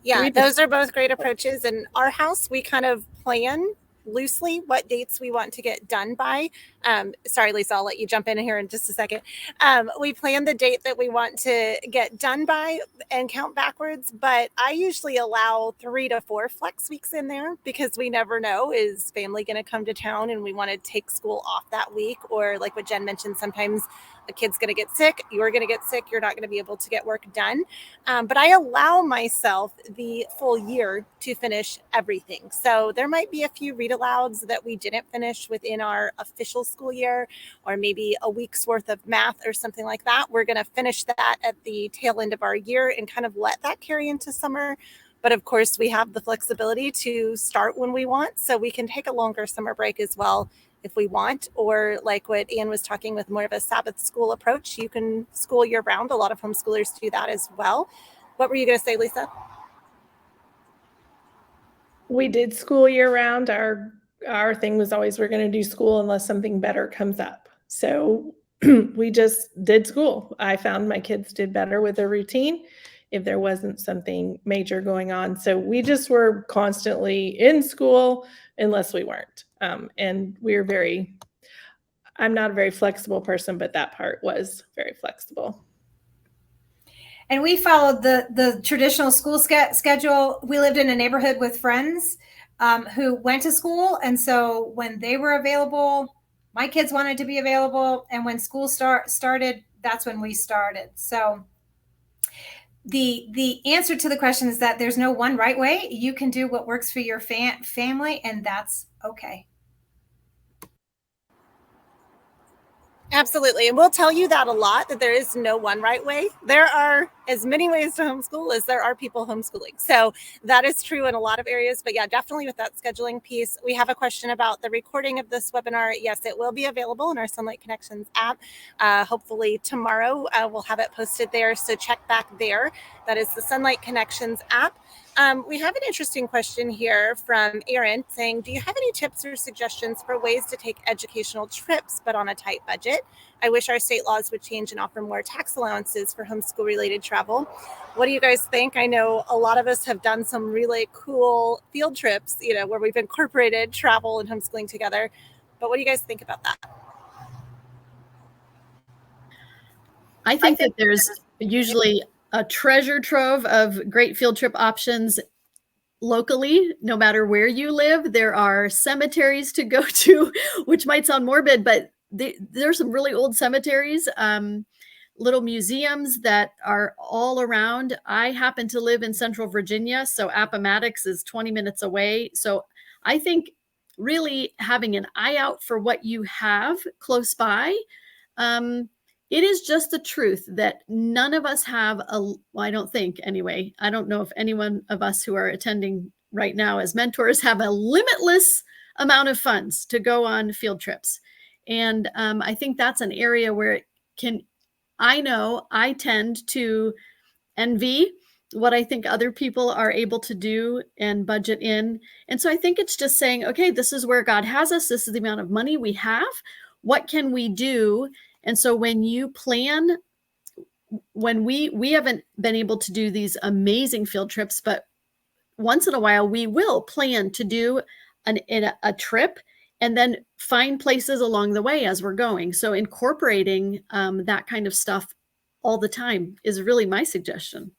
Yeah, those are both great approaches. In our house, we kind of plan loosely what dates we want to get done by. Sorry, Lisa, I'll let you jump in here in just a second. We plan the date that we want to get done by and count backwards, but I usually allow 3 to 4 flex weeks in there because we never know, is family going to come to town and we want to take school off that week? Or like what Jen mentioned, sometimes a kid's going to get sick, you're going to get sick, you're not going to be able to get work done. But I allow myself the full year to finish everything. So there might be a few read alouds that we didn't finish within our official school year, or maybe a week's worth of math or something like that. We're going to finish that at the tail end of our year and kind of let that carry into summer. But of course, we have the flexibility to start when we want, so we can take a longer summer break as well if we want, or like what Anne was talking with, more of a Sabbath school approach. You can school year round. A lot of homeschoolers do that as well. What were you going to say, Lisa? We did school year round. Our thing was always, we're going to do school unless something better comes up. So we just did school. I found my kids did better with their routine if there wasn't something major going on. So we just were constantly in school unless we weren't. And I'm not a very flexible person, but that part was very flexible. And we followed the traditional school schedule. We lived in a neighborhood with friends who went to school. And so when they were available, my kids wanted to be available. And when school started, that's when we started. So the answer to the question is that there's no one right way. You can do what works for your family, and that's okay. Absolutely. And we'll tell you that a lot, that there is no one right way. There are as many ways to homeschool as there are people homeschooling. So that is true in a lot of areas. But yeah, definitely with that scheduling piece. We have a question about the recording of this webinar. Yes, it will be available in our Sonlight Connections app. Hopefully tomorrow we'll have it posted there. So check back there. That is the Sonlight Connections app. We have an interesting question here from Aaron saying, do you have any tips or suggestions for ways to take educational trips, but on a tight budget? I wish our state laws would change and offer more tax allowances for homeschool related travel. What do you guys think? I know a lot of us have done some really cool field trips, where we've incorporated travel and homeschooling together. But what do you guys think about that? I think that there's usually a treasure trove of great field trip options locally, no matter where you live. There are cemeteries to go to, which might sound morbid, but there's some really old cemeteries, little museums that are all around. I happen to live in Central Virginia, so Appomattox is 20 minutes away. So I think really having an eye out for what you have close by. It is just the truth that none of us have I don't think anyway, I don't know if any one of us who are attending right now as mentors have a limitless amount of funds to go on field trips. And I think that's an area where I know I tend to envy what I think other people are able to do and budget in. And so I think it's just saying, okay, this is where God has us. This is the amount of money we have. What can we do? And so when you plan, when we haven't been able to do these amazing field trips, but once in a while we will plan to do a trip and then find places along the way as we're going. So incorporating that kind of stuff all the time is really my suggestion.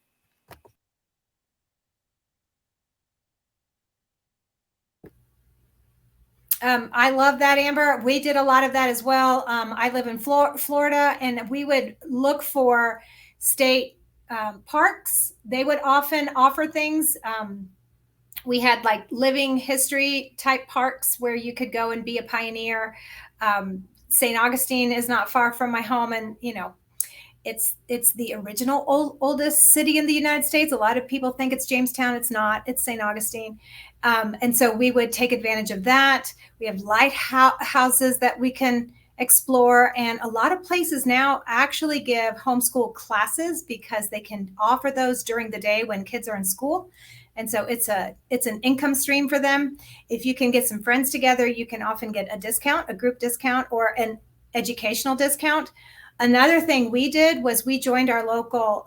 I love that, Amber. We did a lot of that as well. I live in Florida, and we would look for state parks. They would often offer things. We had like living history type parks where you could go and be a pioneer. St. Augustine is not far from my home, and it's the original oldest city in the United States. A lot of people think it's Jamestown. It's not. It's St. Augustine. And so we would take advantage of that. We have lighthouses that we can explore. And a lot of places now actually give homeschool classes because they can offer those during the day when kids are in school. And so it's an income stream for them. If you can get some friends together, you can often get a discount, a group discount, or an educational discount. Another thing we did was we joined our local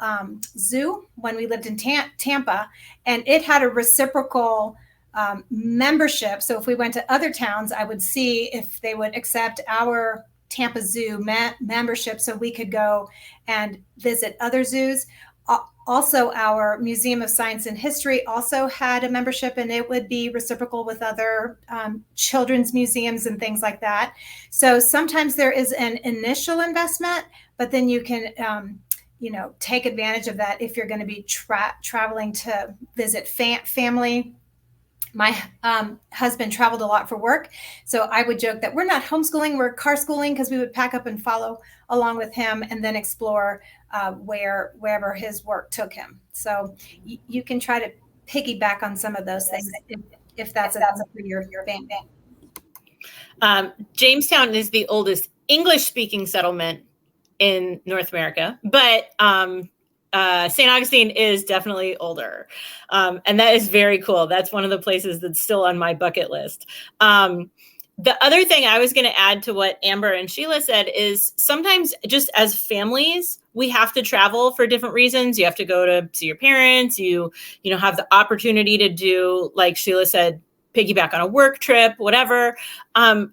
zoo when we lived in Tampa, and it had a reciprocal membership. So if we went to other towns, I would see if they would accept our Tampa Zoo membership so we could go and visit other zoos. Also, our Museum of Science and History also had a membership, and it would be reciprocal with other children's museums and things like that. So sometimes there is an initial investment, but then you can take advantage of that if you're going to be traveling to visit family. My husband traveled a lot for work, so I would joke that we're not homeschooling, we're car schooling, because we would pack up and follow along with him and then explore wherever his work took him. So you can try to piggyback on some of those things if that's for your family. Jamestown is the oldest English-speaking settlement in North America, but St. Augustine is definitely older. And that is very cool. That's one of the places that's still on my bucket list. The other thing I was going to add to what Amber and Sheila said is sometimes just as families, we have to travel for different reasons. You have to go to see your parents. You have the opportunity to do, like Sheila said, piggyback on a work trip, whatever. And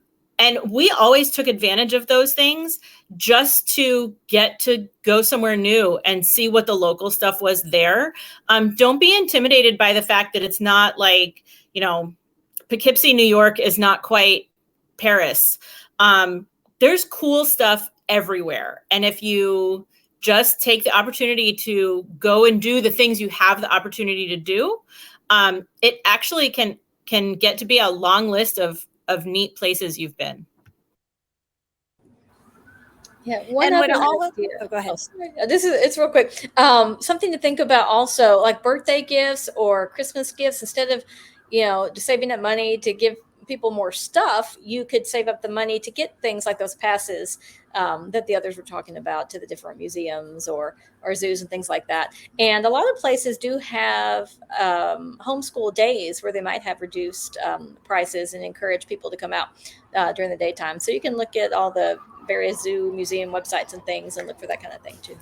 we always took advantage of those things just to get to go somewhere new and see what the local stuff was there. Don't be intimidated by the fact that it's not like, Poughkeepsie, New York is not quite Paris. There's cool stuff everywhere. And if you just take the opportunity to go and do the things you have the opportunity to do, it actually can get to be a long list of neat places you've been. Yeah, Go ahead. It's real quick. Something to think about also, like birthday gifts or Christmas gifts. Instead of, just saving up money to give people more stuff, you could save up the money to get things like those passes that the others were talking about to the different museums or zoos and things like that. And a lot of places do have homeschool days where they might have reduced prices and encourage people to come out during the daytime. So you can look at all the various zoo museum websites and things and look for that kind of thing too.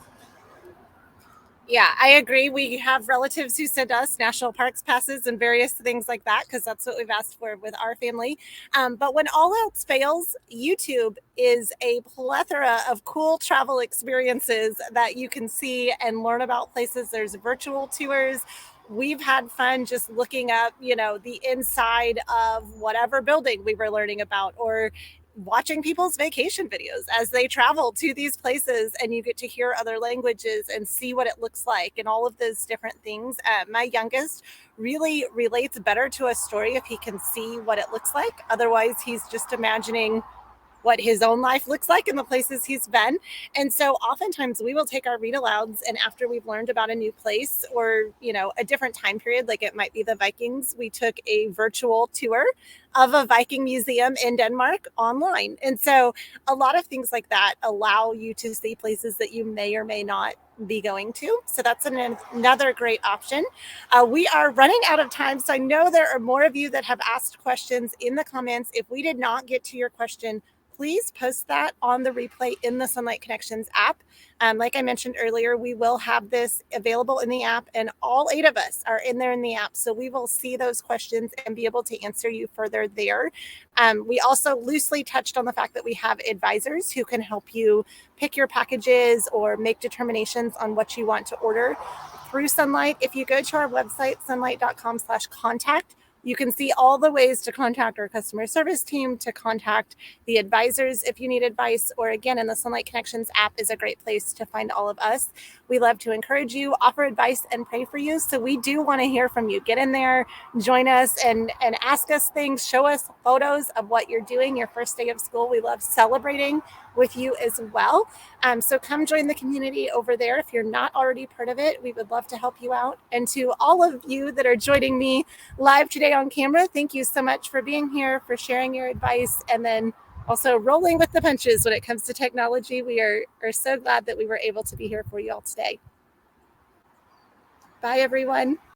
Yeah, I agree. We have relatives who send us national parks passes and various things like that because that's what we've asked for with our family. But when all else fails, YouTube is a plethora of cool travel experiences that you can see and learn about places. There's virtual tours. We've had fun just looking up, the inside of whatever building we were learning about, or watching people's vacation videos as they travel to these places, and you get to hear other languages and see what it looks like and all of those different things. My youngest really relates better to a story if he can see what it looks like. Otherwise, he's just imagining what his own life looks like in the places he's been. And so oftentimes we will take our read alouds, and after we've learned about a new place or, a different time period, like it might be the Vikings, we took a virtual tour of a Viking museum in Denmark online. And so a lot of things like that allow you to see places that you may or may not be going to. So that's another great option. We are running out of time. So I know there are more of you that have asked questions in the comments. If we did not get to your question, please post that on the replay in the Sonlight Connections app. Like I mentioned earlier, we will have this available in the app, and all 8 of us are in there in the app. So we will see those questions and be able to answer you further there. We also loosely touched on the fact that we have advisors who can help you pick your packages or make determinations on what you want to order through Sonlight. If you go to our website, sonlight.com/contact, you can see all the ways to contact our customer service team, to contact the advisors if you need advice, or again, in the Sonlight Connections app is a great place to find all of us. We love to encourage you, offer advice, and pray for you. So we do want to hear from you. Get in there, join us, and ask us things. Show us photos of what you're doing your first day of school. We love celebrating with you as well. So come join the community over there. If you're not already part of it, we would love to help you out. And to all of you that are joining me live today on camera, thank you so much for being here, for sharing your advice, and then also rolling with the punches when it comes to technology. We are so glad that we were able to be here for you all today. Bye, everyone.